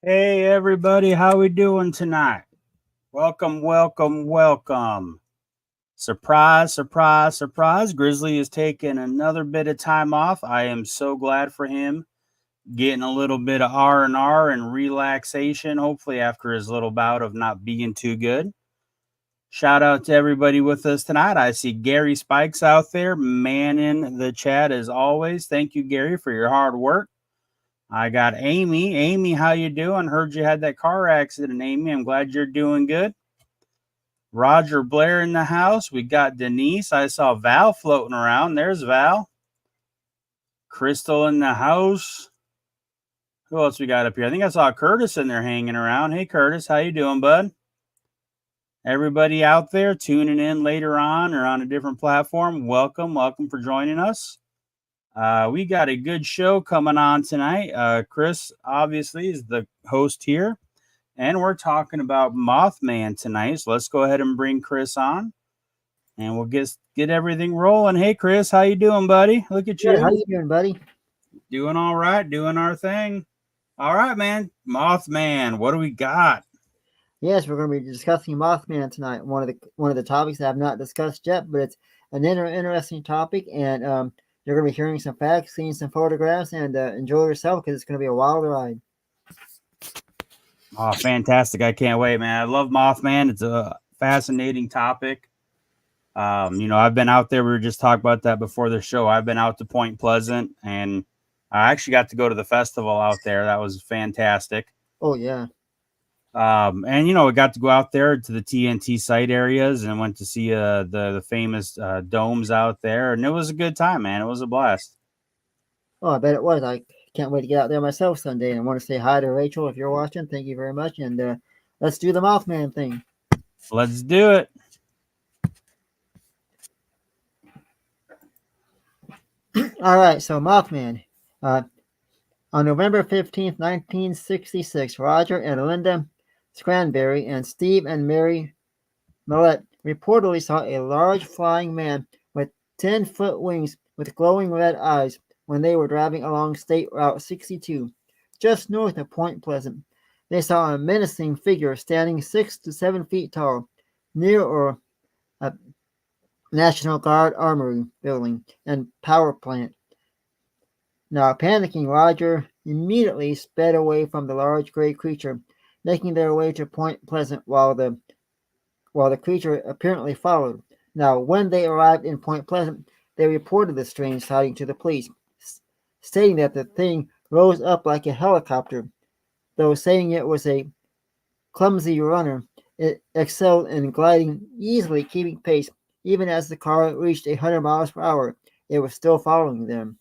Hey everybody, how we doing tonight? Welcome, welcome, welcome. Surprise, surprise, surprise. Grizzly is taking another bit of time off. I am so glad for him. Getting a little bit of R&R and relaxation, hopefully after his little bout of not being too good. Shout out to everybody with us tonight. I see Gary Spikes out there manning the chat as always. Thank you, Gary, for your hard work. I got Amy. Amy, how you doing? Heard you had that car accident, Amy. I'm glad you're doing good. Roger Blair in the house. We got Denise. I saw Val floating around. There's Val. Crystal in the house. Who else we got up here? I think I saw Curtis in there hanging around. Hey, Curtis, how you doing, bud? Everybody out there tuning in later on or on a different platform, welcome for joining us. We got a good show coming on tonight. Chris, obviously, is the host here, and we're talking about Mothman tonight. So let's go ahead and bring Chris on, and we'll get everything rolling. Hey, Chris, how you doing, buddy? Look at Good. How you. you doing, buddy? Doing all right, doing our thing. All right, man. Mothman, what do we got? Yes, we're going to be discussing Mothman tonight. One of the topics that I've not discussed yet, but it's an interesting topic, and you're going to be hearing some facts, seeing some photographs, and enjoy yourself because it's going to be a wild ride. Oh, fantastic. I can't wait, man. I love Mothman. It's a fascinating topic. I've been out there. We were just talking about that before the show. I've been out to Point Pleasant, and I actually got to go to the festival out there. That was fantastic. Oh yeah. And we got to go out there to the TNT site areas and went to see the famous domes out there, and it was a good time, man. It was a blast. Oh, I bet it was. I can't wait to get out there myself Sunday, and I want to say hi to Rachel if you're watching. Thank you very much, and let's do the Mothman thing. Let's do it. All right, so Mothman. On November 15th, 1966, Roger and Linda Scranberry and Steve and Mary Millett reportedly saw a large flying man with 10-foot wings with glowing red eyes when they were driving along State Route 62, just north of Point Pleasant. They saw a menacing figure standing 6 to 7 feet tall near a National Guard armory building and power plant. Now, panicking, Roger immediately sped away from the large gray creature, making their way to Point Pleasant while the creature apparently followed. Now, when they arrived in Point Pleasant, they reported the strange sighting to the police, stating that the thing rose up like a helicopter. Though saying it was a clumsy runner, it excelled in gliding easily, keeping pace. Even as the car reached 100 miles per hour, it was still following them.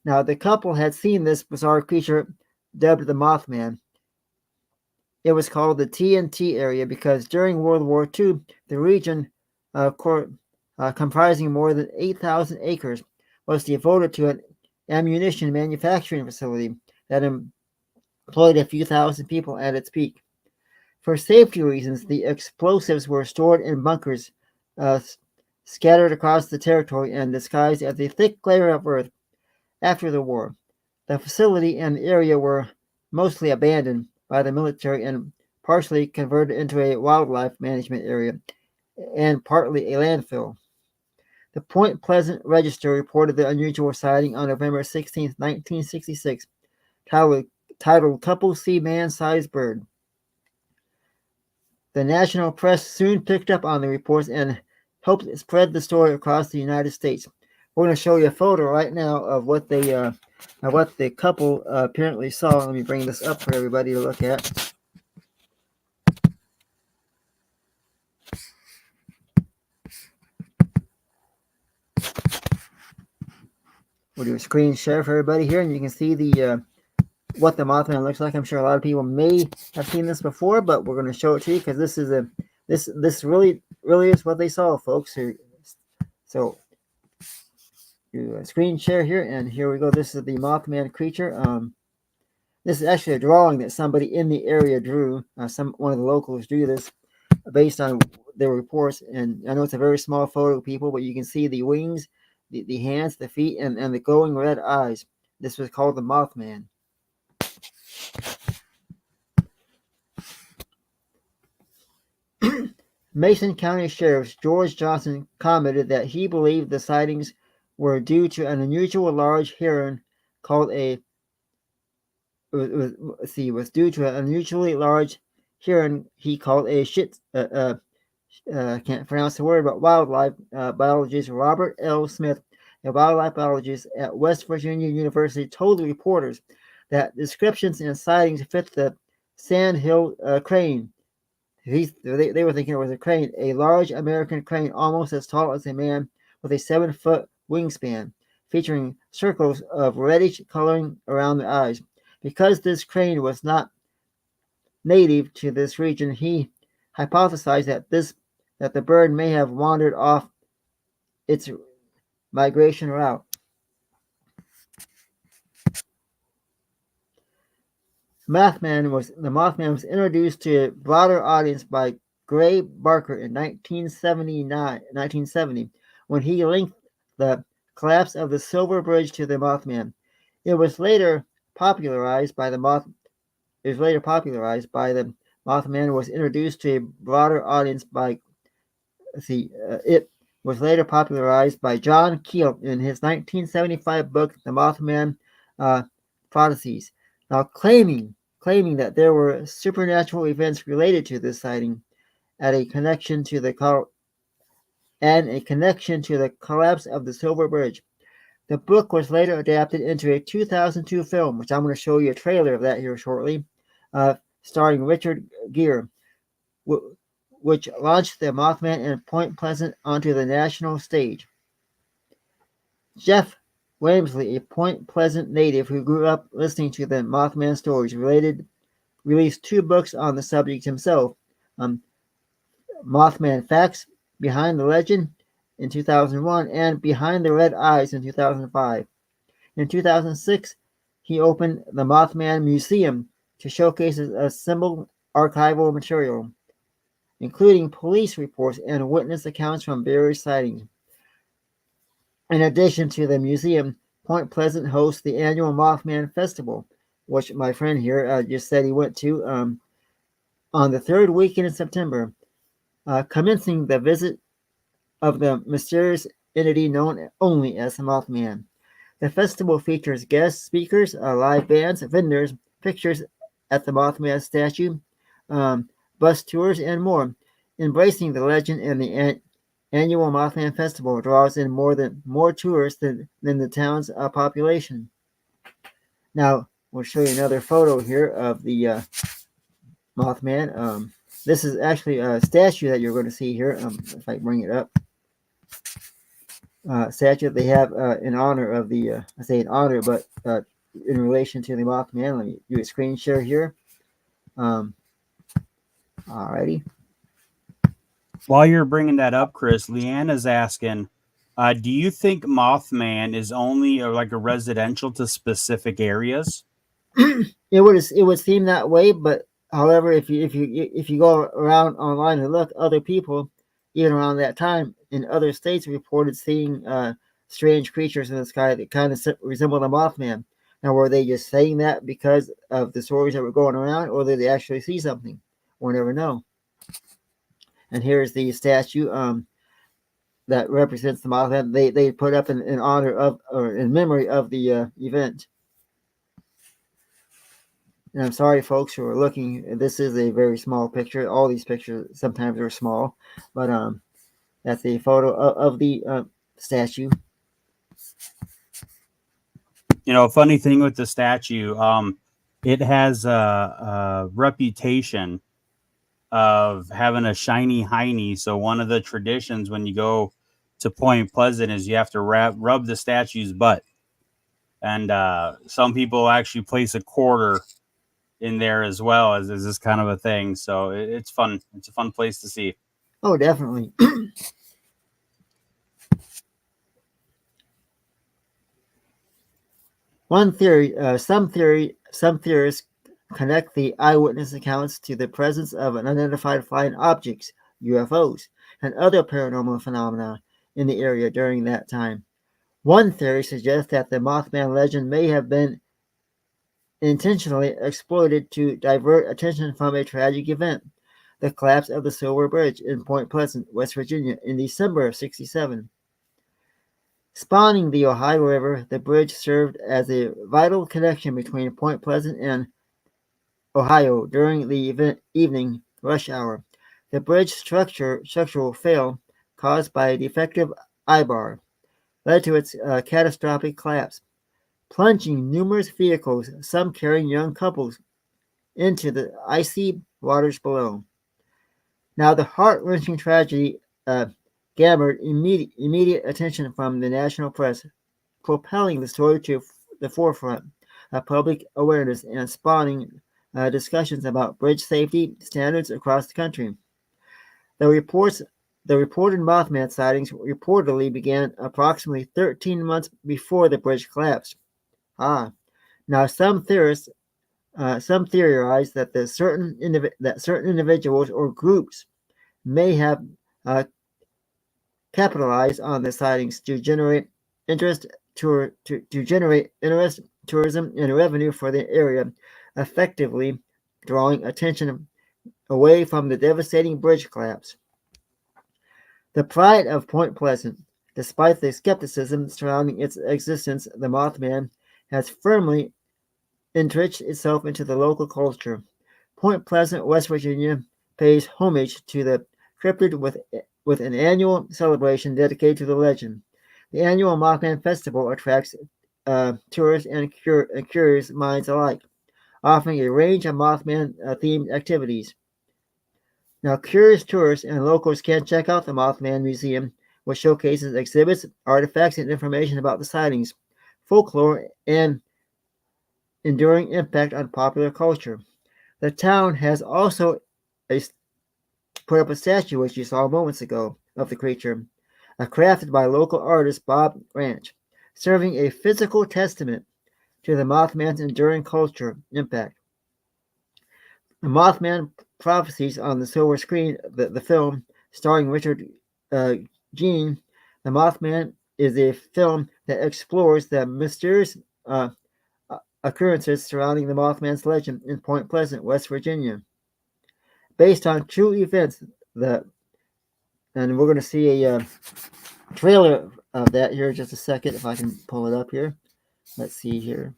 Now, the couple had seen this bizarre creature dubbed the Mothman. It was called the TNT area because during World War II, the region, comprising more than 8,000 acres, was devoted to an ammunition manufacturing facility that employed a few thousand people at its peak. For safety reasons, the explosives were stored in bunkers scattered across the territory and disguised as a thick layer of earth. After the war, the facility and the area were mostly abandoned by the military and partially converted into a wildlife management area and partly a landfill. The Point Pleasant Register reported the unusual sighting on November 16, 1966, titled Couple See Man-Sized Bird. The national press soon picked up on the reports and helped spread the story across the United States. We're going to show you a photo right now of what the couple apparently saw. Let me bring this up for everybody to look at. We'll do a screen share for everybody here, and you can see the what the Mothman looks like. I'm sure a lot of people may have seen this before, but we're going to show it to you because this really is what they saw, folks. So do a screen share here, and here we go. This is the Mothman creature. This is actually a drawing that somebody in the area drew. One of the locals drew this based on their reports, and I know it's a very small photo, people, but you can see the wings, the hands, the feet, and the glowing red eyes. This was called the Mothman. Mason County Sheriff George Johnson commented that he believed the sightings were due to an unusual large heron called a was due to an unusually large heron he called a I can't pronounce the word, but wildlife biologist Robert L. Smith, a wildlife biologist at West Virginia University, told the reporters that descriptions and sightings fit the sandhill crane. They were thinking it was a crane, a large American crane almost as tall as a man with a 7-foot wingspan, featuring circles of reddish coloring around the eyes. Because this crane was not native to this region, he hypothesized that the bird may have wandered off its migration route. The Mothman was introduced to a broader audience by Gray Barker in 1970, when he linked the collapse of the Silver Bridge to the Mothman. It was later popularized by the Mothman was introduced to a broader audience by it was later popularized by John Keel in his 1975 book The Mothman Prophecies. Now claiming that there were supernatural events related to this sighting and a connection to the collapse of the Silver Bridge. The book was later adapted into a 2002 film, which I'm going to show you a trailer of that here shortly, starring Richard Gere, which launched the Mothman in Point Pleasant onto the national stage. Jeff Wamsley, a Point Pleasant native who grew up listening to the Mothman stories, released 2 books on the subject himself. Mothman Facts, Behind the Legend in 2001, and Behind the Red Eyes in 2005. In 2006, he opened the Mothman Museum to showcase assembled archival material, including police reports and witness accounts from various sightings. In addition to the museum, Point Pleasant hosts the annual Mothman Festival, which my friend here just said he went to on the 3rd weekend in September, commencing the visit of the mysterious entity known only as the Mothman. The festival features guest speakers, live bands, vendors, pictures at the Mothman statue, bus tours, and more. Embracing the legend and the annual Mothman Festival draws in more tourists than the town's population. Now, we'll show you another photo here of the Mothman. This is actually a statue that you're going to see here. If I bring it up. Statue they have in honor of the, I say in honor, but in relation to the Mothman. Let me do a screen share here. Alrighty. While you're bringing that up, Chris, Leanna's asking, do you think Mothman is only like a residential to specific areas? It would seem that way, but however, if you go around online and look, other people, even around that time in other states, reported seeing strange creatures in the sky that kind of resemble the Mothman. Now, were they just saying that because of the stories that were going around, or did they actually see something? We'll never know. And here's the statue that represents the Mothman. They put up in honor of, or in memory of the event. And I'm sorry, folks, who are looking. This is a very small picture. All these pictures sometimes are small, but that's a photo of the statue. You know, a funny thing with the statue, it has a reputation of having a shiny hiney. So one of the traditions when you go to Point Pleasant is you have to rub the statue's butt. And some people actually place a quarter in there as well as this kind of a thing. So it's fun. It's a fun place to see. Oh, definitely. Some theorists connect the eyewitness accounts to the presence of unidentified flying objects, UFOs, and other paranormal phenomena in the area during that time. One theory suggests that the Mothman legend may have been intentionally exploited to divert attention from a tragic event. the collapse of the Silver Bridge in Point Pleasant, West Virginia in December of 1967. Spawning the Ohio River, the bridge served as a vital connection between Point Pleasant and Ohio during the evening rush hour. The bridge structural fail caused by a defective eye-bar led to its catastrophic collapse, plunging numerous vehicles, some carrying young couples, into the icy waters below. Now, the heart-wrenching tragedy garnered immediate attention from the national press, propelling the story to the forefront of public awareness and spawning discussions about bridge safety standards across the country. The reported Mothman sightings reportedly began approximately 13 months before the bridge collapsed. Now some theorize that certain individuals or groups may have capitalized on the sightings to generate interest, tourism, and revenue for the area, effectively drawing attention away from the devastating bridge collapse. The pride of Point Pleasant, despite the skepticism surrounding its existence, the Mothman has firmly entrenched itself into the local culture. Point Pleasant, West Virginia, pays homage to the cryptid with an annual celebration dedicated to the legend. The annual Mothman Festival attracts tourists and curious minds alike, offering a range of Mothman-themed activities. Now, curious tourists and locals can check out the Mothman Museum, which showcases exhibits, artifacts, and information about the sightings, folklore, and enduring impact on popular culture. The town has also put up a statue, which you saw moments ago, of the creature, crafted by local artist Bob Ranch, serving a physical testament to the Mothman's enduring culture impact. The Mothman prophecies on the silver screen, the film starring Richard Gene. The Mothman is a film that explores the mysterious occurrences surrounding the Mothman's legend in Point Pleasant, West Virginia. Based on true events, and we're going to see a trailer of that here in just a second, if I can pull it up here. Let's see here.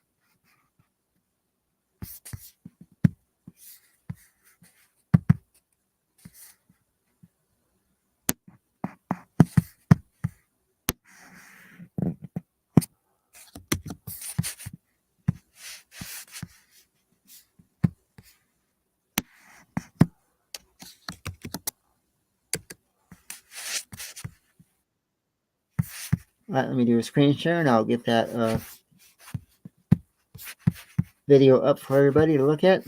All right, let me do a screen share and I'll get that video up for everybody to look at.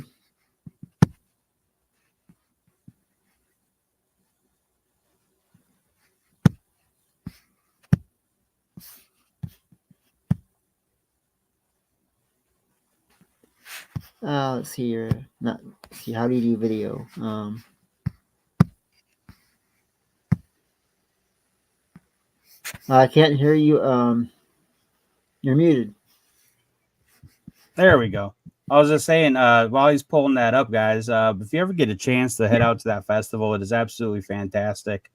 Let's see here. How do you do video? I can't hear you. You're muted. There we go. I was just saying, while he's pulling that up, guys, if you ever get a chance to head out to that festival, it is absolutely fantastic.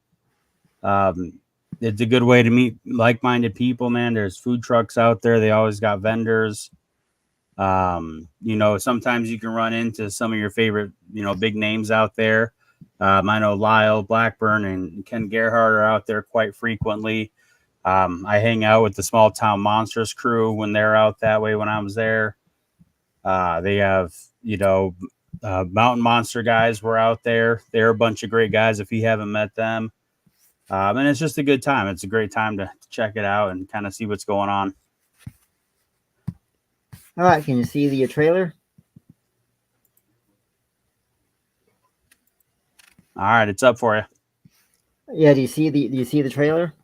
It's a good way to meet like-minded people, man. There's food trucks out there. They always got vendors. Sometimes you can run into some of your favorite, big names out there. I know Lyle Blackburn and Ken Gerhardt are out there quite frequently. I hang out with the Small Town Monsters crew when they're out that way when I was there. They have, Mountain Monster guys were out there. They're a bunch of great guys if you haven't met them. And it's just a good time. It's a great time to check it out and kind of see what's going on. All right, can you see the trailer? All right, it's up for you. Yeah, do you see the trailer?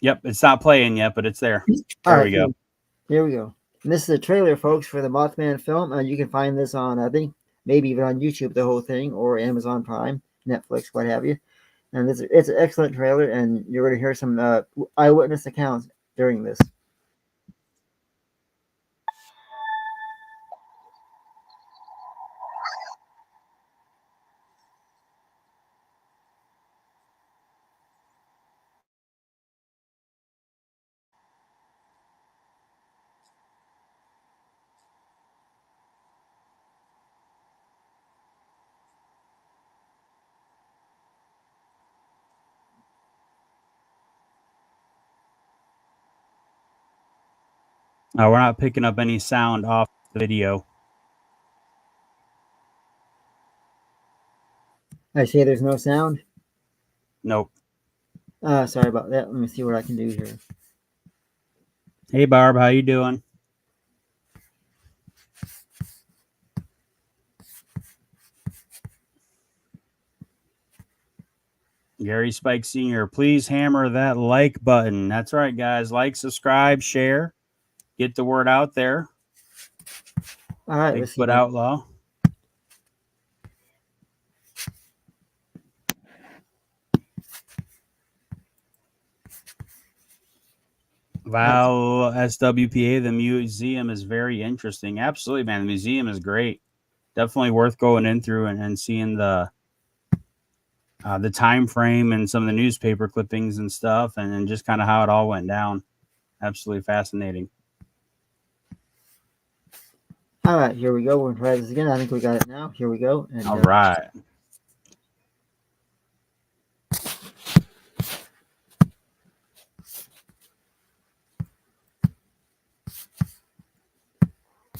Yep, it's not playing yet, but it's there. There we go. Here we go. And this is a trailer, folks, for the Mothman film. You can find this on, I think, maybe even on YouTube, the whole thing, or Amazon Prime, Netflix, what have you. And it's an excellent trailer, and you're going to hear some eyewitness accounts during this. We're not picking up any sound off the video. I say there's no sound. Nope. Sorry about that. Let me see what I can do here. Hey, Barb, how you doing? Gary Spike Sr., please hammer that like button. That's right, guys. Like, subscribe, share. Get the word out there. All right, let's see. Bigfoot Outlaw. Val SWPA, the museum is very interesting. Absolutely, man. The museum is great. Definitely worth going in through and seeing the time frame and some of the newspaper clippings and stuff, and just kind of how it all went down. Absolutely fascinating. All right, here we go. We're going to try this again. I think we got it now. Here we go. And, all right.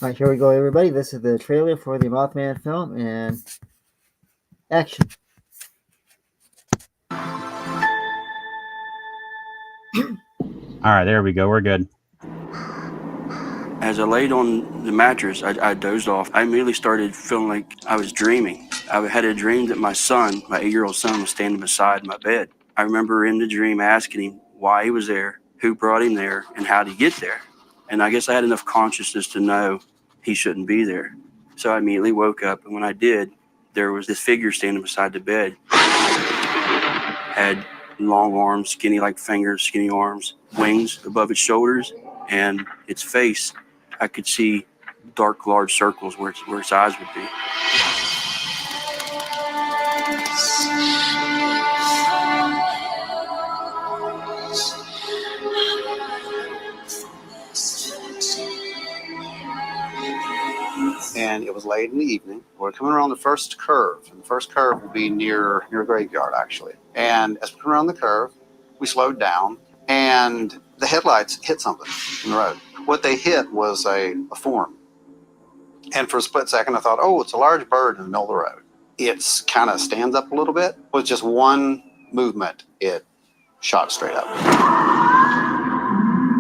All right, here we go, everybody. This is the trailer for the Mothman film, and action. All right, there we go. We're good. As I laid on the mattress, I dozed off. I immediately started feeling like I was dreaming. I had a dream that my son, my 8-year-old son, was standing beside my bed. I remember in the dream asking him why he was there, who brought him there, and how did he get there. And I guess I had enough consciousness to know he shouldn't be there. So I immediately woke up, and when I did, there was this figure standing beside the bed. Had long arms, skinny like fingers, skinny arms, wings above its shoulders, and its face. I could see dark, large circles where its eyes would be. And it was late in the evening. We're coming around the first curve, and the first curve will be near a graveyard, actually. And as we come around the curve, we slowed down, and the headlights hit something in the road. What they hit was a form. And for a split second, I thought, oh, it's a large bird in the middle of the road. It kind of stands up a little bit. With just one movement, it shot straight up.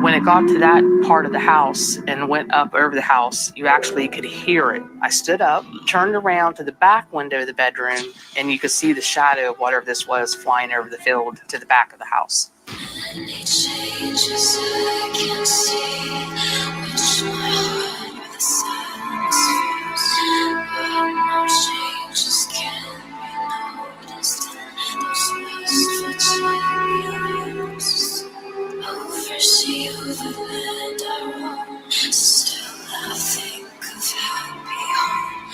When it got to that part of the house and went up over the house, you actually could hear it. I stood up, turned around to the back window of the bedroom, and you could see the shadow of whatever this was flying over the field to the back of the house. And it changes, I can see which my heart or the silence feels. But no changes can be noticed in those misfit years. Oversee the land I roam, still I think of happy home.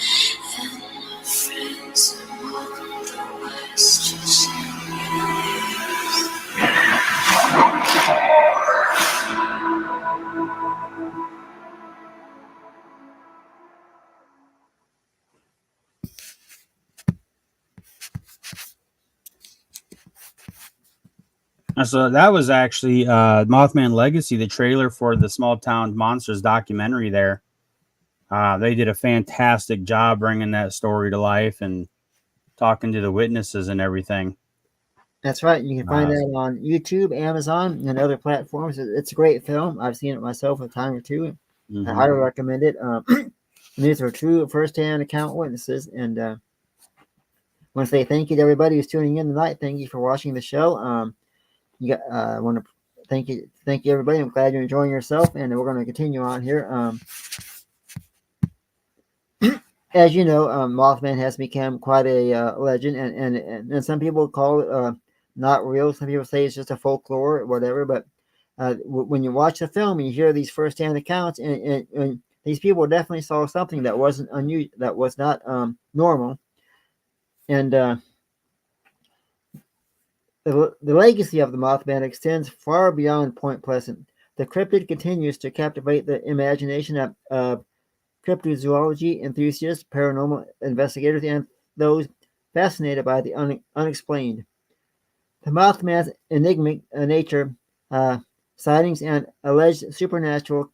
And my friends among the West So that was actually Mothman Legacy, the trailer for the Small Town Monsters documentary there. They did a fantastic job bringing that story to life and talking to the witnesses and everything. That's right. You can find that on YouTube, Amazon, and other platforms. It's a great film. I've seen it myself a time or two. I highly recommend it. These are true first-hand account witnesses. And I want to say thank you to everybody who's tuning in tonight. Thank you for watching the show. I want to thank you, everybody. I'm glad you're enjoying yourself, and we're going to continue on here. As you know, Mothman has become quite a legend, and some people call it not real. Some people say it's just a folklore or whatever. But when you watch the film and you hear these first-hand accounts, and these people definitely saw something that wasn't unusual, that was not normal, and the legacy of the Mothman extends far beyond Point Pleasant. The cryptid continues to captivate the imagination of cryptozoology enthusiasts, paranormal investigators, and those fascinated by the unexplained. The Mothman's enigmatic nature, sightings, and alleged supernatural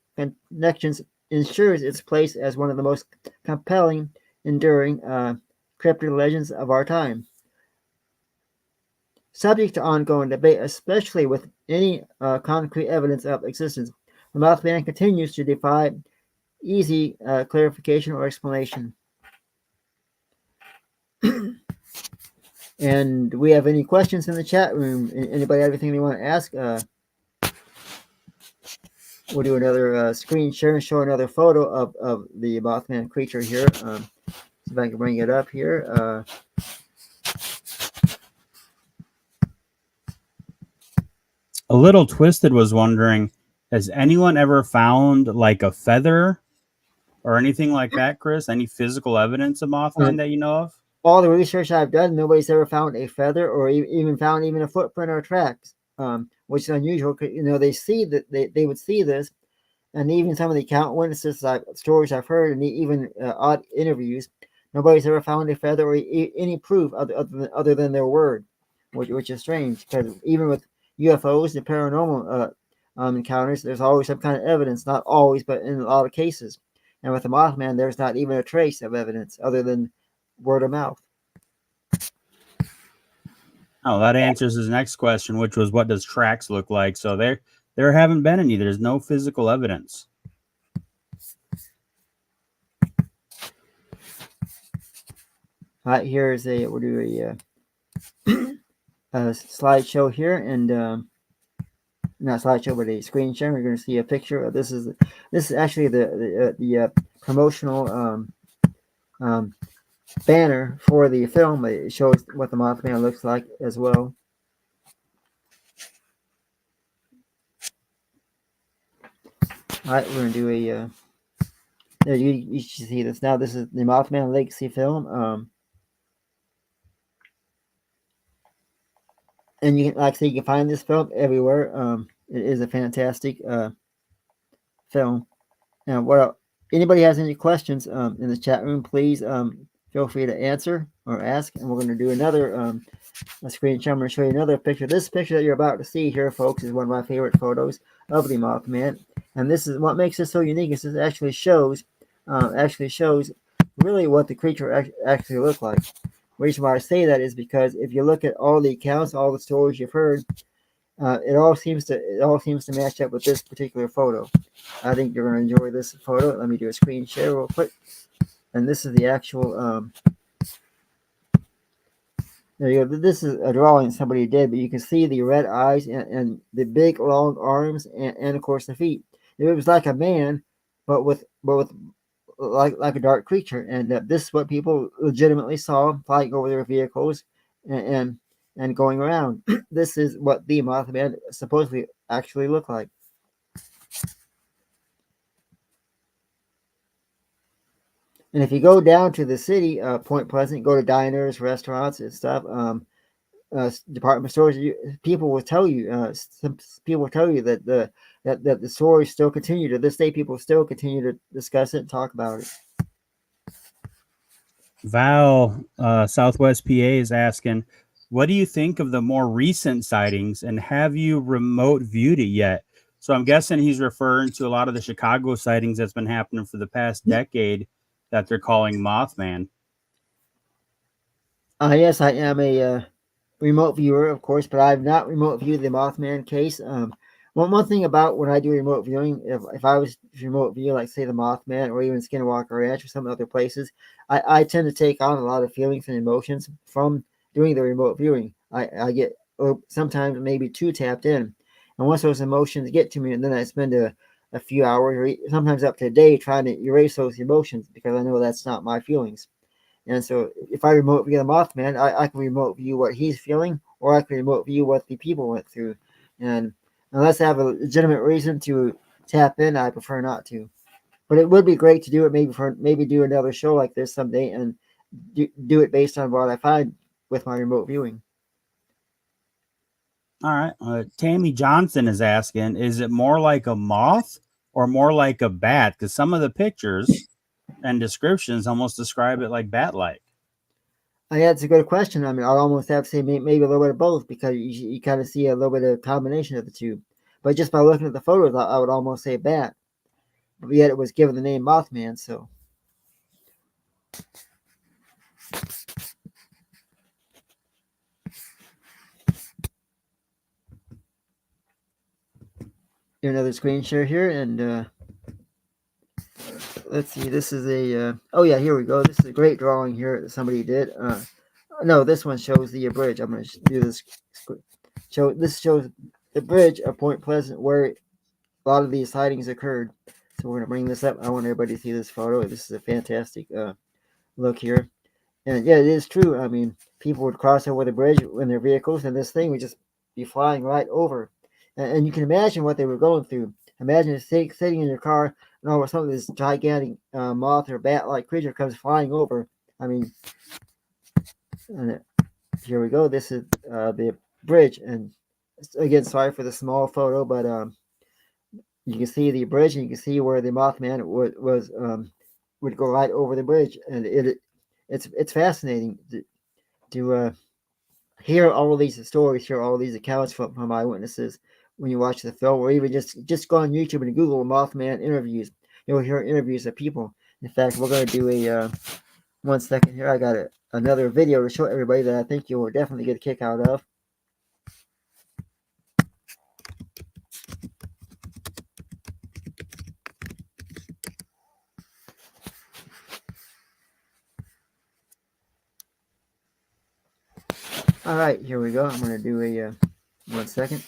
connections ensures its place as one of the most compelling, enduring cryptid legends of our time. Subject to ongoing debate, especially with any concrete evidence of existence, the Mothman continues to defy easy clarification or explanation. And do we have any questions in the chat room? Anybody have anything they want to ask? We'll do another screen share and show another photo of the Mothman creature here. See if I can bring it up here. A Little Twisted was wondering, has anyone ever found like a feather or anything like that, Chris? Any physical evidence of Mothman that you know of? All the research I've done, nobody's ever found a feather or even found a footprint or tracks, which is unusual. They see that they would see this, and even some of the account witnesses, stories I've heard, and even odd interviews, nobody's ever found a feather or any proof other than their word, which is strange, because even with UFOs and paranormal encounters, there's always some kind of evidence. Not always, but in a lot of cases. And with the Mothman, there's not even a trace of evidence other than word of mouth. Oh, that answers his next question, which was, what does tracks look like? So there haven't been any. There's no physical evidence. All right, here's we'll do a slideshow here, and not slideshow, but a screen share. We're going to see a picture of this. Is actually the promotional banner for the film. It shows what the Mothman looks like as well. All right, we're going to do a. There you should see this now. This is the Mothman Legacy film. And you can, like I say, you can find this film everywhere. It is a fantastic film. And what anybody has any questions in the chat room, please feel free to answer or ask. And we're going to do another a screen share. I'm going to show you another picture. This picture that you're about to see here, folks, is one of my favorite photos of the Mothman. And this is what makes it so unique. Is this actually shows really what the creature actually looked like. The reason why I say that is because if you look at all the accounts, all the stories you've heard, it all seems to match up with this particular photo. I think you're going to enjoy this photo. Let me do a screen share real quick. And this is the actual. There you go. This is a drawing somebody did, but you can see the red eyes and the big long arms and of course the feet. It was like a man, but with like a dark creature, and this is what people legitimately saw flying over their vehicles and going around. This is what the Mothman supposedly actually looked like. And if you go down to the city, Point Pleasant, go to diners, restaurants, and stuff, department stores, people will tell you. Some people will tell you that the stories still continue to this day. People still continue to discuss it and talk about it. Val, Southwest PA, is asking, what do you think of the more recent sightings, and have you remote viewed it yet? So I'm guessing he's referring to a lot of the Chicago sightings that's been happening for the past decade that they're calling Mothman. Yes, I am a remote viewer, of course, but I've not remote viewed the Mothman case. One thing about when I do remote viewing, if I was to remote view, like say the Mothman or even Skinwalker Ranch or some other places, I tend to take on a lot of feelings and emotions from doing the remote viewing. I get sometimes maybe too tapped in, and once those emotions get to me, and then I spend a few hours or sometimes up to a day trying to erase those emotions because I know that's not my feelings. And so if I remote view the Mothman, I can remote view what he's feeling, or I can remote view what the people went through. And unless I have a legitimate reason to tap in, I prefer not to. But it would be great to do it maybe do another show like this someday and do it based on what I find with my remote viewing. All right. Tammy Johnson is asking, is it more like a moth or more like a bat? Because some of the pictures and descriptions almost describe it like bat-like. Yeah, it's a good question. I mean, I'll almost have to say maybe a little bit of both, because you kind of see a little bit of combination of the two. But just by looking at the photos, I would almost say bat. but yet it was given the name Mothman. So another screen share here, and let's see. This is a oh yeah, here we go. This is a great drawing here that somebody did. No, this one shows the bridge. I'm going to do this. This shows the bridge of Point Pleasant where a lot of these sightings occurred. So we're going to bring this up. I want everybody to see this photo. This is a fantastic look here. And yeah, it is true. I mean, people would cross over the bridge in their vehicles, and this thing would just be flying right over. And you can imagine what they were going through. Imagine sitting in your car, and all of a sudden this gigantic moth or bat-like creature comes flying over. I mean, and here we go. This is the bridge, and again, sorry for the small photo, but you can see the bridge, and you can see where the Mothman would go right over the bridge, and it's fascinating to hear all of these stories, hear all these accounts from eyewitnesses when you watch the film, or even just go on YouTube and Google Mothman interviews. You'll hear interviews of people. In fact, we're going to do a 1 second here. I got another video to show everybody that I think you will definitely get a kick out of. All right, here we go. I'm going to do a 1 second.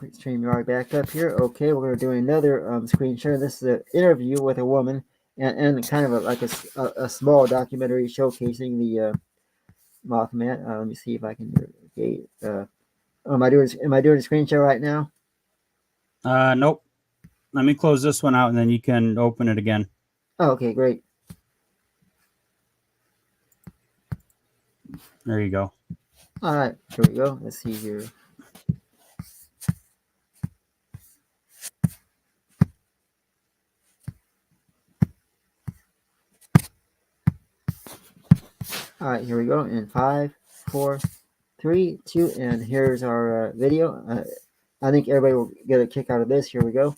StreamYard back up here. Okay, we're going to do another screen share. This is an interview with a woman, and kind of like a small documentary showcasing the Mothman. Let me see if I can do it. Okay, am I doing a screen share right now? Nope. Let me close this one out, and then you can open it again. Oh, okay, great. There you go. All right, here we go. Let's see here. All right, here we go. In 5, 4, 3, 2, and here's our video. I think everybody will get a kick out of this. Here we go.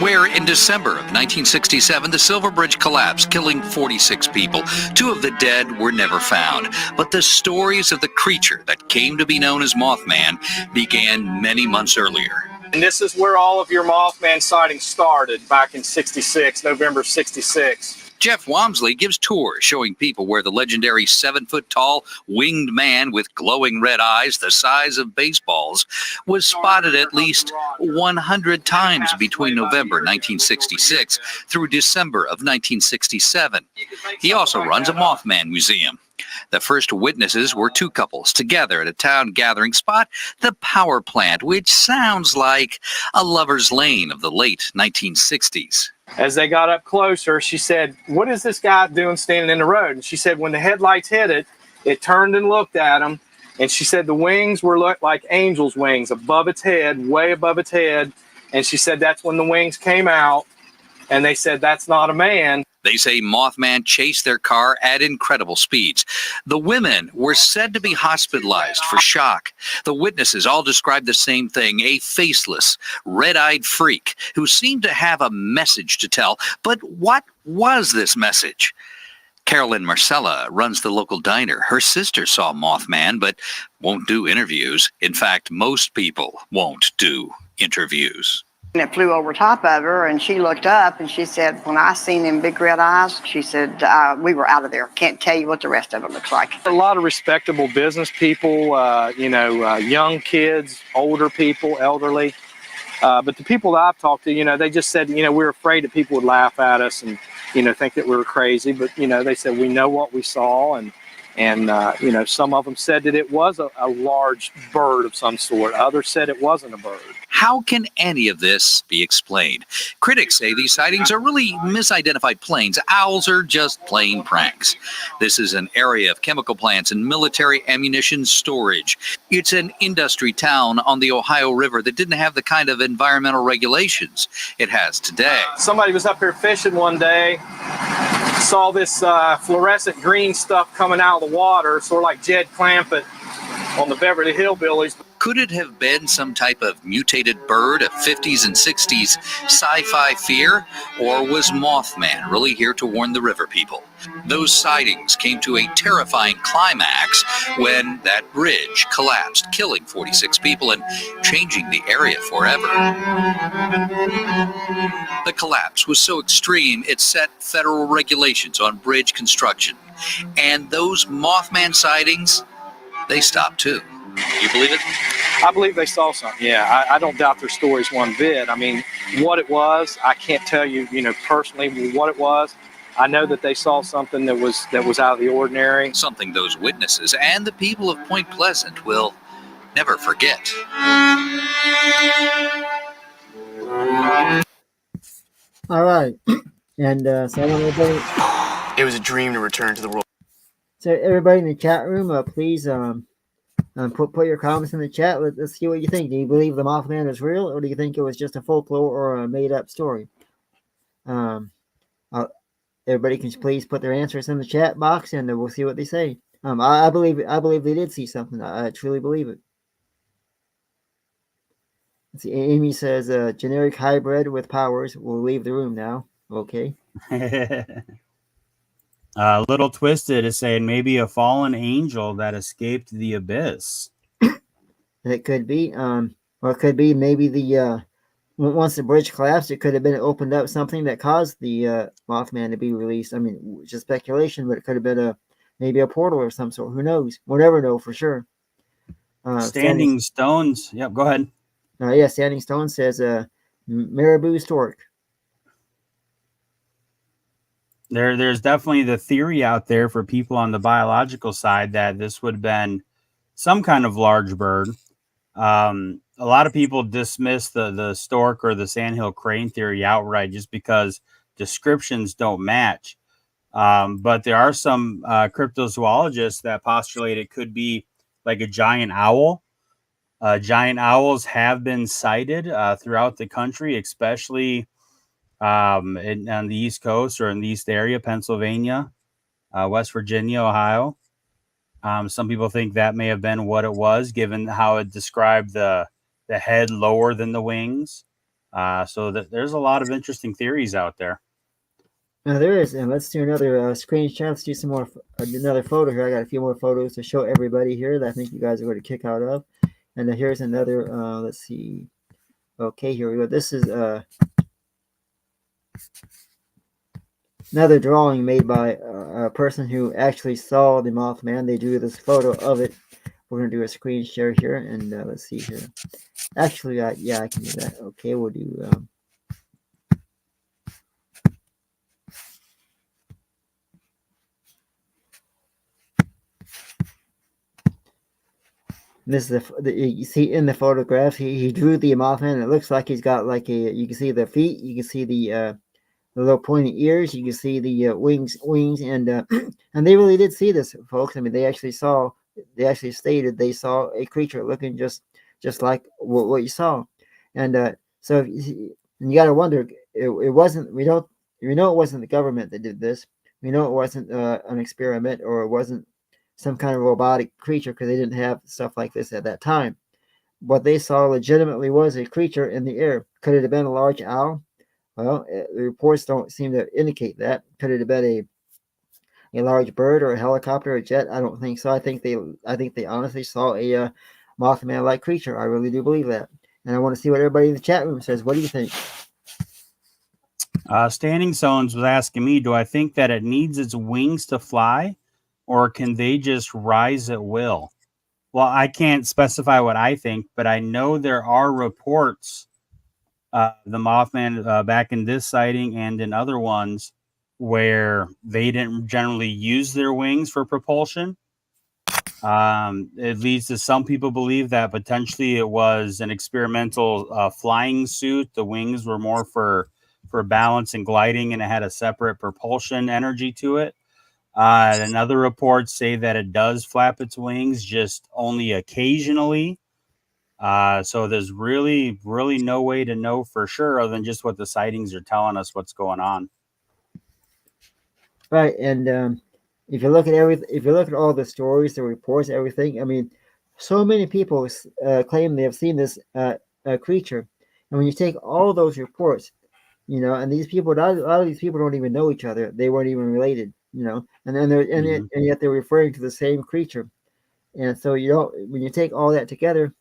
Where in December of 1967, the Silver Bridge collapsed, killing 46 people. 2 of the dead were never found. But the stories of the creature that came to be known as Mothman began many months earlier. And this is where all of your Mothman sightings started back in 66, November 66. Jeff Wamsley gives tours showing people where the legendary 7-foot-tall winged man with glowing red eyes the size of baseballs was spotted at least 100 times between November 1966 through December of 1967. He also runs a Mothman museum. The first witnesses were 2 couples together at a town gathering spot, the power plant, which sounds like a lover's lane of the late 1960s. As they got up closer, she said, "What is this guy doing standing in the road?" And she said, when the headlights hit it, it turned and looked at him. And she said the wings were like angel's wings above its head, way above its head. And she said that's when the wings came out. And they said, that's not a man. They say Mothman chased their car at incredible speeds. The women were said to be hospitalized for shock. The witnesses all described the same thing, a faceless, red-eyed freak who seemed to have a message to tell. But what was this message? Carolyn Marcella runs the local diner. Her sister saw Mothman, but won't do interviews. In fact, most people won't do interviews. And it flew over top of her, and she looked up, and she said, when I seen them big red eyes, she said, we were out of there. Can't tell you what the rest of it looks like. A lot of respectable business people, young kids, older people, elderly. But the people that I've talked to, they just said, we were afraid that people would laugh at us and, think that we were crazy. But, they said, we know what we saw. And some of them said that it was a large bird of some sort. Others said it wasn't a bird. How can any of this be explained? Critics say these sightings are really misidentified planes. Owls are just plain pranks. This is an area of chemical plants and military ammunition storage. It's an industry town on the Ohio River that didn't have the kind of environmental regulations it has today. Somebody was up here fishing one day, saw this fluorescent green stuff coming out of the water, sort of like Jed Clampett on the Beverly Hillbillies. Could it have been some type of mutated bird, a 50s and 60s sci-fi fear? Or was Mothman really here to warn the river people? Those sightings came to a terrifying climax when that bridge collapsed, killing 46 people and changing the area forever. The collapse was so extreme, it set federal regulations on bridge construction. And those Mothman sightings, they stopped too. You believe it? I believe they saw something. Yeah, I don't doubt their stories one bit. I mean, what it was, I can't tell you, personally what it was. I know that they saw something that was out of the ordinary. Something those witnesses and the people of Point Pleasant will never forget. All right. And so I want everybody. It was a dream to return to the world. So everybody in the chat room, please put your comments in the chat. Let's see what you think. Do you believe the Mothman is real, or do you think it was just a folklore or a made-up story? Everybody can please put their answers in the chat box, and we'll see what they say. I believe they did see something. I truly believe it. Let's see, Amy says generic hybrid with powers will leave the room now. Okay. Little Twisted is saying maybe a fallen angel that escaped the abyss. It could be. Or it could be maybe the once the bridge collapsed, it could have been opened up something that caused the Mothman to be released. I mean, just speculation, but it could have been maybe a portal or some sort. Who knows? We'll never know for sure. Standing Stones. Yep, go ahead. Yeah, Standing Stone says Marabou stork. There's definitely the theory out there for people on the biological side that this would have been some kind of large bird. A lot of people dismiss the stork or the sandhill crane theory outright just because descriptions don't match. But there are some cryptozoologists that postulate it could be like a giant owl. Giant owls have been sighted throughout the country, especially on the East Coast or in the East area, Pennsylvania, West Virginia, Ohio. Some people think that may have been what it was, given how it described the head lower than the wings. So there's a lot of interesting theories out there. There is, and let's do another screenshot. Let's do some more, another photo here. I got a few more photos to show everybody here that I think you guys are going to kick out of. And then here's another, let's see. Okay, here we go. This is another drawing made by a person who actually saw the Mothman. They drew this photo of it. We're going to do a screen share here, and let's see here. Actually, yeah, I can do that. Okay, we'll do... This is the you see in the photograph, he drew the Mothman, and it looks like he's got like you can see the feet, you can see the little pointy ears, you can see the wings, and and they really did see this, folks. I mean, they actually stated they saw a creature looking just like what you saw, and so you got to wonder, it wasn't, we know it wasn't the government that did this, we know it wasn't an experiment, or it wasn't some kind of robotic creature, because they didn't have stuff like this at that time. What they saw legitimately was a creature in the air. Could it have been a large owl? Well, the reports don't seem to indicate that. Could it have been a large bird or a helicopter or a jet? I don't think so. I think they honestly saw a Mothman-like creature. I really do believe that. And I want to see what everybody in the chat room says. What do you think? Standing Stones was asking me, do I think that it needs its wings to fly, or can they just rise at will? Well, I can't specify what I think, but I know there are reports, the Mothman back in this sighting and in other ones, where they didn't generally use their wings for propulsion. It leads to some people believe that potentially it was an experimental flying suit. The wings were more for balance and gliding, and it had a separate propulsion energy to it. And other reports say that it does flap its wings, just only occasionally. So there's really no way to know for sure, other than just what the sightings are telling us what's going on. Right, and if you look at all the stories, the reports, everything, I mean, so many people claim they have seen this creature, and when you take all those reports, and these people, a lot of these people don't even know each other. They weren't even related, and then and yet they're referring to the same creature. And so when you take all that together,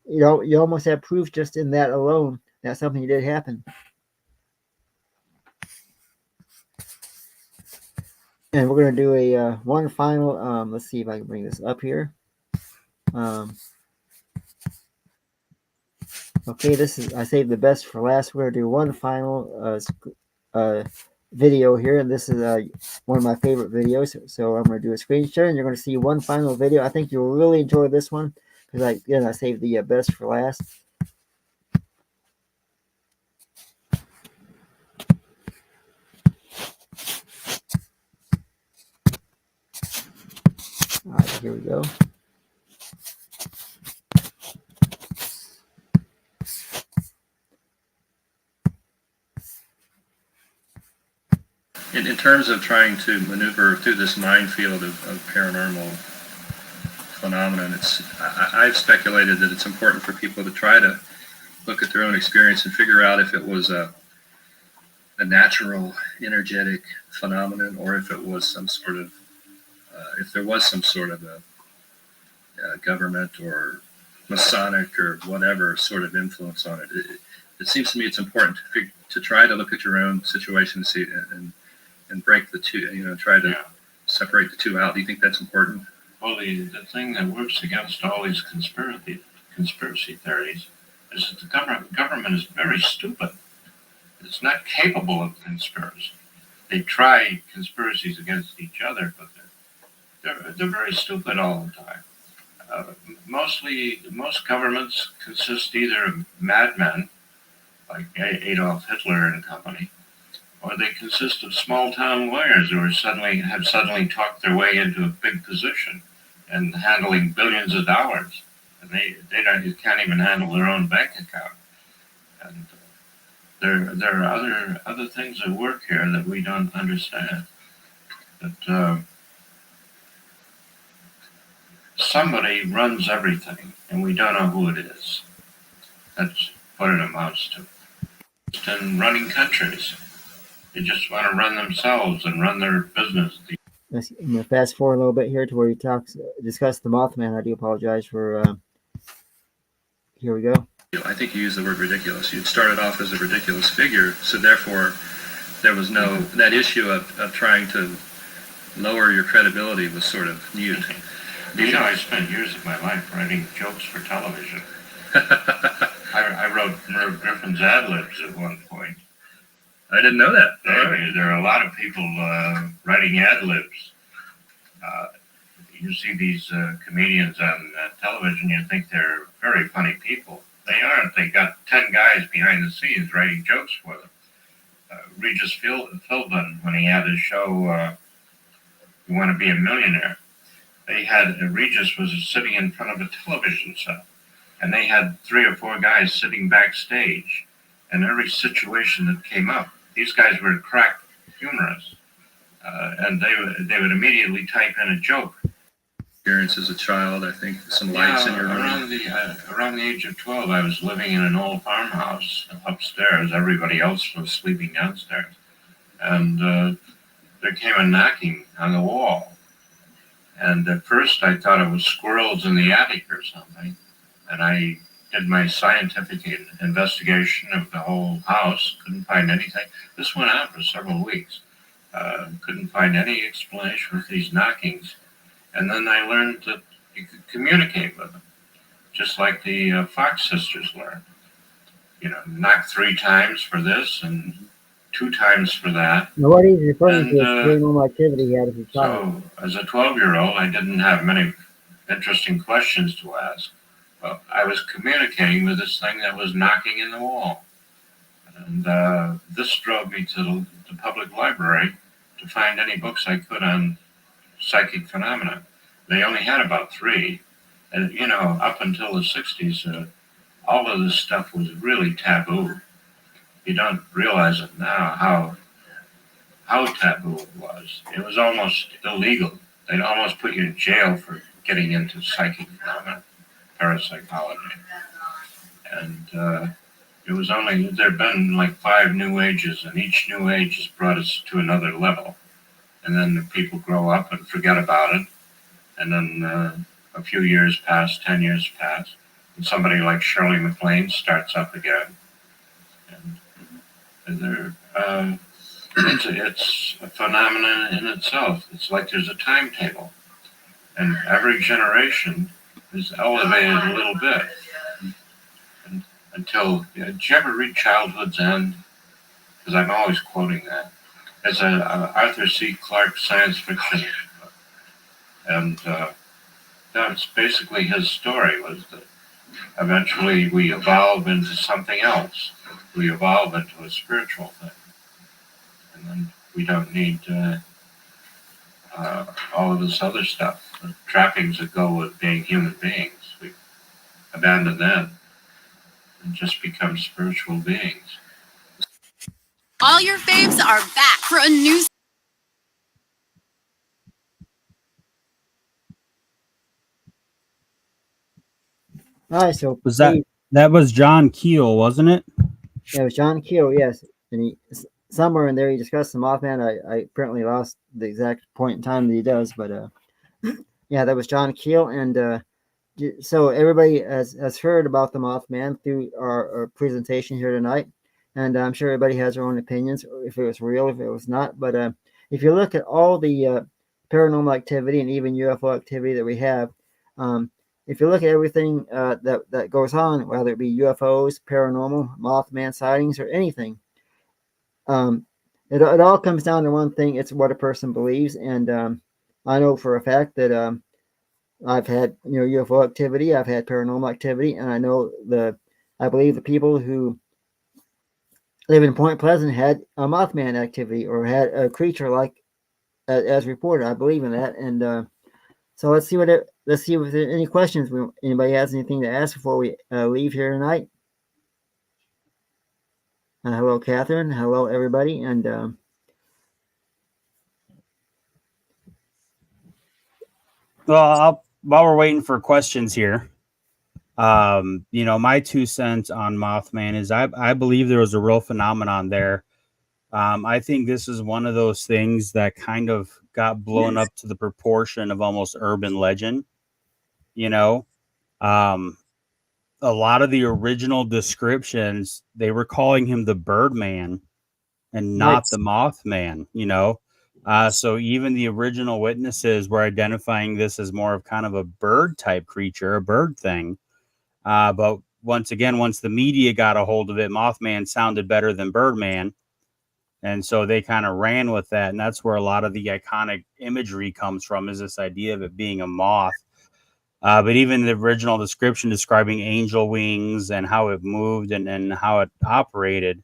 you almost have proof just in that alone that something did happen. And we're going to do a one final, let's see if I can bring this up here. Okay, I saved the best for last. We're going to do one final video here, and this is one of my favorite videos. So I'm going to do a screen share, and you're going to see one final video. I think you'll really enjoy this one because I saved the best for last. All right, here we go. In terms of trying to maneuver through this minefield of paranormal phenomenon, I've speculated that it's important for people to try to look at their own experience and figure out if it was a natural, energetic phenomenon, or if it was some sort of, if there was some sort of a government or Masonic or whatever sort of influence on it. It seems to me it's important to try to look at your own situation and see and break the two, try to separate the two out. Do you think that's important? Well, the thing that works against all these conspiracy theories is that the government is very stupid. It's not capable of conspiracy. They try conspiracies against each other, but they're very stupid all the time. Most governments consist either of madmen, like Adolf Hitler and company, or they consist of small-town lawyers who have suddenly talked their way into a big position and handling billions of dollars, and they can't even handle their own bank account. And there are other things at work here that we don't understand. That somebody runs everything, and we don't know who it is. That's what it amounts to. And running countries. They just want to run themselves and run their business. I'm going to fast forward a little bit here to where he discuss the Mothman. I do apologize for. Here we go. I think you used the word ridiculous. You'd started off as a ridiculous figure, so therefore there was that issue of trying to lower your credibility was sort of mute. I spent years of my life writing jokes for television. I wrote Merv Griffin's ad libs at one point. I didn't know that. There are a lot of people writing ad libs. You see these comedians on television, you think they're very funny people. They aren't. They got 10 guys behind the scenes writing jokes for them. Regis Philbin, when he had his show, You Want to Be a Millionaire, Regis was sitting in front of a television set, and they had 3 or 4 guys sitting backstage, and every situation that came up, these guys were crack humorists, and they would immediately type in a joke. Experience as a child, I think, some lights in your room. Around the age of 12, I was living in an old farmhouse upstairs. Everybody else was sleeping downstairs, and there came a knocking on the wall. And at first, I thought it was squirrels in the attic or something, and I did my scientific investigation of the whole house, couldn't find anything. This went on for several weeks. Couldn't find any explanation for these knockings. And then I learned that you could communicate with them, just like the Fox sisters learned. Knock 3 times for this and 2 times for that. Now, what he's referring to is paranormal activity he had as a child. So, as a 12-year-old, I didn't have many interesting questions to ask. Well, I was communicating with this thing that was knocking in the wall. And this drove me to the public library to find any books I could on psychic phenomena. They only had about 3. And, up until the 60s, all of this stuff was really taboo. You don't realize it now how taboo it was. It was almost illegal. They'd almost put you in jail for getting into psychic phenomena. parapsychology. And it was only, there have been like 5 new ages, and each new age has brought us to another level. And then the people grow up and forget about it. And then a few years pass, 10 years pass, and somebody like Shirley MacLaine starts up again. And they're, it's a phenomenon in itself. It's like there's a timetable. And every generation is elevated a little bit. And until, did you ever read Childhood's End? Because I'm always quoting that. It's an Arthur C. Clarke science fiction book. And that's basically his story, was that eventually we evolve into something else. We evolve into a spiritual thing. And then we don't need all of this other stuff. The trappings that go with being human beings. We abandon that and just become spiritual beings. All your faves are back for a new. All right, so Was that was John Keel, wasn't it? Yeah, it was John Keel, yes. And he somewhere in there he discussed the Mothman. I apparently lost the exact point in time that he does, but yeah, that was John Keel. And so everybody has heard about the Mothman through our presentation here tonight, and I'm sure everybody has their own opinions, if it was real, if it was not. But if you look at all the paranormal activity and even UFO activity that we have, if you look at everything that goes on, whether it be UFOs, paranormal, Mothman sightings, or anything, it all comes down to one thing: it's what a person believes. And I know for a fact that I've had UFO activity, I've had paranormal activity, and I believe the people who live in Point Pleasant had a Mothman activity or had a creature like as reported. I believe in that. And so let's see if there are any questions. Anybody has anything to ask before we leave here tonight? Hello, Catherine. Hello, everybody. And well, while we're waiting for questions here, my 2 cents on Mothman is I believe there was a real phenomenon there. I think this is one of those things that kind of got blown up to the proportion of almost urban legend. A lot of the original descriptions, they were calling him the Birdman and not the Mothman, so even the original witnesses were identifying this as more of kind of a bird type creature, a bird thing. But once the media got a hold of it, Mothman sounded better than Birdman. And so they kind of ran with that. And that's where a lot of the iconic imagery comes from, is this idea of it being a moth. But even the original description describing angel wings and how it moved and how it operated,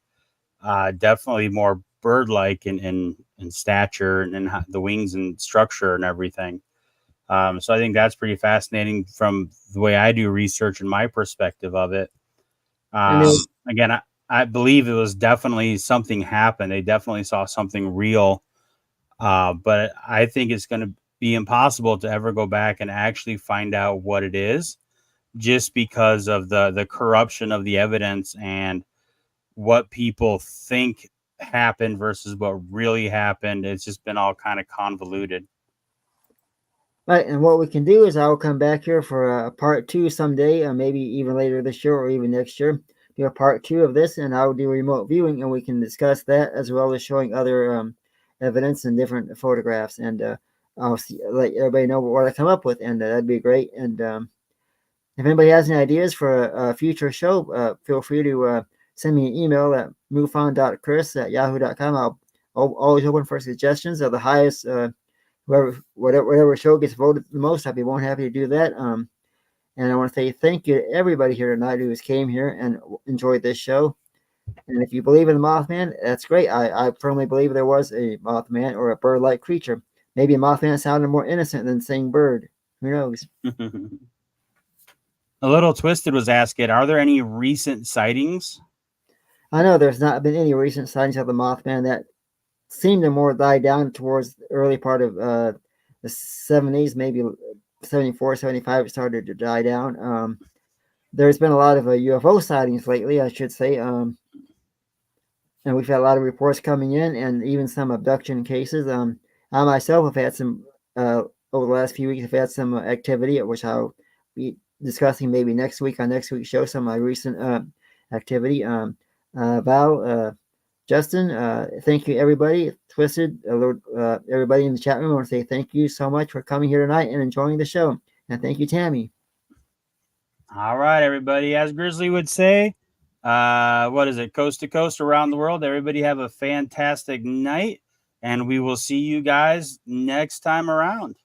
definitely more bird-like in stature and the wings and structure and everything. So I think that's pretty fascinating from the way I do research and my perspective of it. Again, I believe it was definitely something happened. They definitely saw something real. But I think it's going to be impossible to ever go back and actually find out what it is, just because of the corruption of the evidence and what people think happened versus what really happened. It's just been all kind of convoluted. Right, and what we can do is I'll come back here for a part 2 someday, maybe even later this year or even next year, do a part 2 of this, and I'll do remote viewing, and we can discuss that as well as showing other evidence and different photographs, and I'll let everybody know what I come up with, and that'd be great. And if anybody has any ideas for a future show, feel free to send me an email at mufon.chris@yahoo.com. I'll always open for suggestions of the highest, whatever show gets voted the most. I'd be more happy to do that. And I want to say thank you to everybody here tonight who came here and enjoyed this show. And if you believe in the Mothman, that's great. I firmly believe there was a Mothman or a bird-like creature. Maybe a Mothman sounded more innocent than saying bird. Who knows? A Little Twisted was asking, are there any recent sightings? I know there's not been any recent sightings of the Mothman. That seemed to more die down towards the early part of the 70s, maybe 74, 75, it started to die down. There's been a lot of UFO sightings lately, I should say. And we've had a lot of reports coming in and even some abduction cases. I myself have had some, over the last few weeks, I've had some activity, which I'll be discussing maybe next week on next week's show, some of my recent activity. Val, Justin, thank you, everybody. Twisted, everybody in the chat room, I want to say thank you so much for coming here tonight and enjoying the show. And thank you, Tammy. All right, everybody. As Grizzly would say, what is it? Coast to coast around the world. Everybody have a fantastic night, and we will see you guys next time around.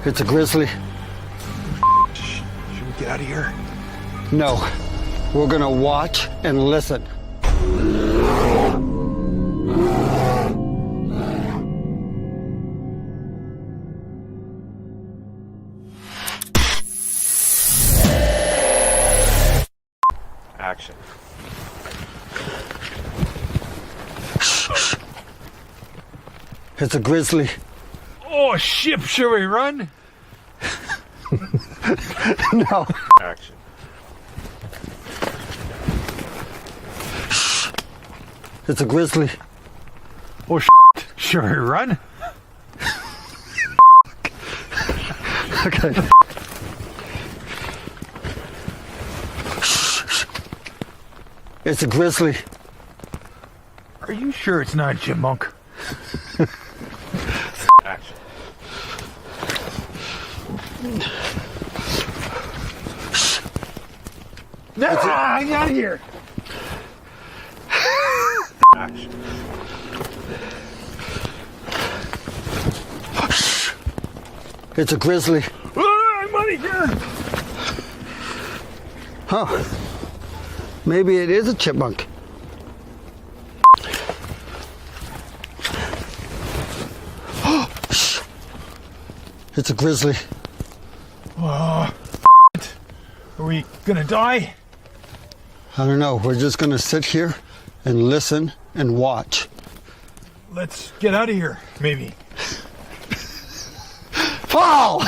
It's a grizzly. Should we get out of here? No. We're gonna watch and listen. Action. It's a grizzly. Oh, shit, should we run? No. Action. It's a grizzly. Oh, should we run? Okay. It's a grizzly. Are you sure it's not a chipmunk? Action. No, I'm out of here. Action. It's a grizzly. I'm out of here. Huh. Maybe it is a chipmunk. It's a grizzly. Are we gonna die? I don't know. We're just gonna sit here and listen and watch. Let's get out of here, maybe. Fall!